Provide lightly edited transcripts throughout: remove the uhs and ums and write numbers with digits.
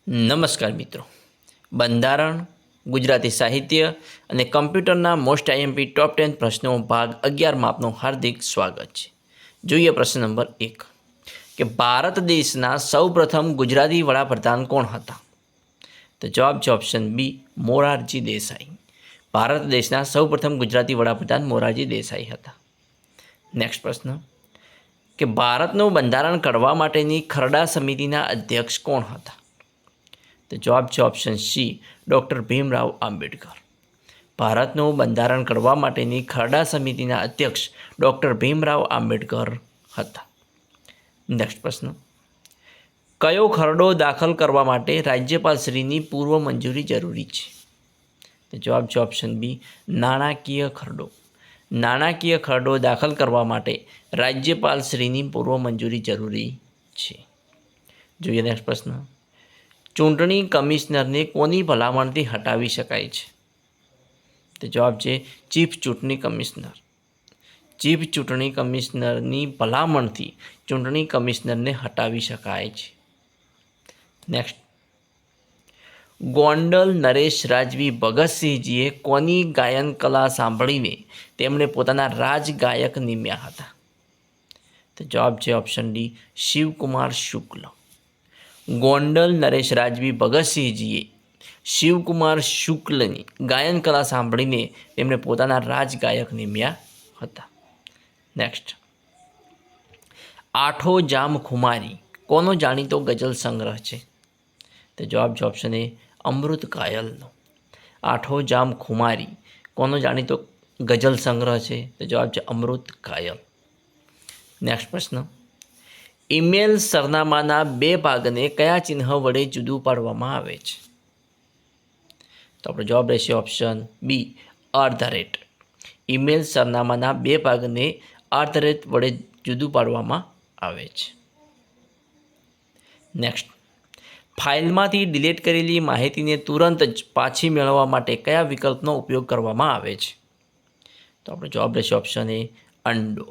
નમસ્કાર મિત્રો, બંધારણ, ગુજરાતી સાહિત્ય અને કમ્પ્યુટરના મોસ્ટ આઈએમપી ટોપ 10 પ્રશ્નો ભાગ 11માં આપનું હાર્દિક સ્વાગત છે. જોઈએ પ્રશ્ન નંબર 1 કે ભારત દેશના સૌપ્રથમ ગુજરાતી વડાપ્રધાન કોણ હતા? તો જવાબ છે ઓપ્શન બી, મોરારજી દેસાઈ. ભારત દેશના સૌપ્રથમ ગુજરાતી વડાપ્રધાન મોરારજી દેસાઈ હતા. નેક્સ્ટ પ્રશ્ન કે ભારતનું બંધારણ ઘડવા માટેની ખરડા સમિતિના અધ્યક્ષ કોણ હતા? તો જવાબ છે option C, doctor Bhimrao Ambedkar. ભારતનું બંધારણ ઘડવા માટેની ખરડા સમિતિના અધ્યક્ષ ડૉક્ટર ભીમરાવ આંબેડકર હતા. નેક્સ્ટ પ્રશ્ન, કયો ખરડો દાખલ કરવા માટે રાજ્યપાલશ્રીની પૂર્વ મંજૂરી જરૂરી છે? તો જવાબ છે ઓપ્શન બી, નાણાકીય ખરડો. નાણાકીય ખરડો દાખલ કરવા માટે રાજ્યપાલશ્રીની પૂર્વ મંજૂરી જરૂરી છે. જોઈએ નેક્સ્ટ પ્રશ્ન, ચૂંટણી કમિશનરને કોની ભલામણથી હટાવી શકાય છે? તો જવાબ છે ચીફ ચૂંટણી કમિશનર. ચીફ ચૂંટણી કમિશનરની ભલામણથી ચૂંટણી કમિશનરને હટાવી શકાય છે. નેક્સ્ટ, ગોંડલ નરેશ રાજવી ભગતસિંહજીએ કોની ગાયન કલા સાંભળીને તેમણે પોતાના રાજગાયક નિમ્યા હતા? તો જવાબ છે ઓપ્શન ડી, શિવકુમાર શુક્લ. ગોંડલ નરેશ રાજવી ભગતસિંહજીએ શિવકુમાર શુક્લની ગાયન કલા સાંભળીને તેમણે પોતાના રાજગાયક નિમ્યા હતા. નેક્સ્ટ, આઠો જામ ખુમારી કોનો જાણીતો ગઝલ સંગ્રહ છે? તો જવાબ છે ઓપ્શન એ, અમૃત કાયલનો. આઠો જામ ખુમારી કોનો જાણીતો ગઝલ સંગ્રહ છે? તો જવાબ છે અમૃત કાયલ. નેક્સ્ટ પ્રશ્ન, ઈમેલ સરનામાના બે ભાગને કયા ચિહ્ન વડે જુદું પાડવામાં આવે છે? તો આપણો જવાબ રહેશે ઓપ્શન બી, @. ઈમેલ સરનામાના બે ભાગને @ વડે જુદું પાડવામાં આવે છે. નેક્સ્ટ, ફાઇલમાંથી ડિલીટ કરેલી માહિતીને તુરંત જ પાછી મેળવવા માટે કયા વિકલ્પનો ઉપયોગ કરવામાં આવે છે? તો આપણો જવાબ રહેશે ઓપ્શન એ, અન્ડો.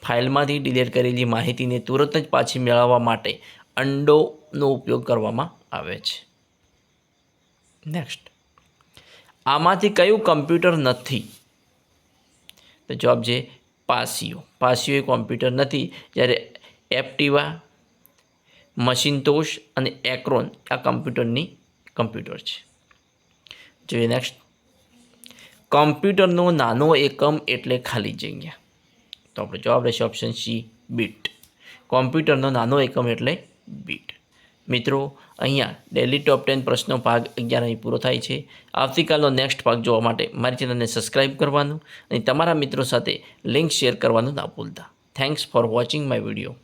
ફાઇલમાંથી ડિલીટ કરેલી માહિતીને તુરંત જ પાછી મેળવવા માટે અન્ડોનો ઉપયોગ કરવામાં આવે છે. નેક્સ્ટ, આમાંથી કયું કમ્પ્યુટર નથી? તો જવાબ છે પાસિયો. પાસિયો એ કોમ્પ્યુટર નથી, જ્યારે એપ્ટિવા, મશીનતોષ અને એક્રોન આ કમ્પ્યુટર છે. જોઈએ નેક્સ્ટ, કમ્પ્યુટરનો નાનો એકમ એટલે ખાલી જગ્યા. તો આપણો જવાબ રહેશે ઓપ્શન સી, બીટ. કોમ્પ્યુટરનો નાનો એકમ એટલે બીટ. મિત્રો, અહીંયા ડેલી ટોપ 10 પ્રશ્નો ભાગ 11 અહીં પૂરો થાય છે. આવતીકાલનો નેક્સ્ટ ભાગ જોવા માટે મારી ચેનલને સબસ્ક્રાઈબ કરવાનું અને તમારા મિત્રો સાથે લિંક શેર કરવાનું ના ભૂલતા. Thanks for watching my video.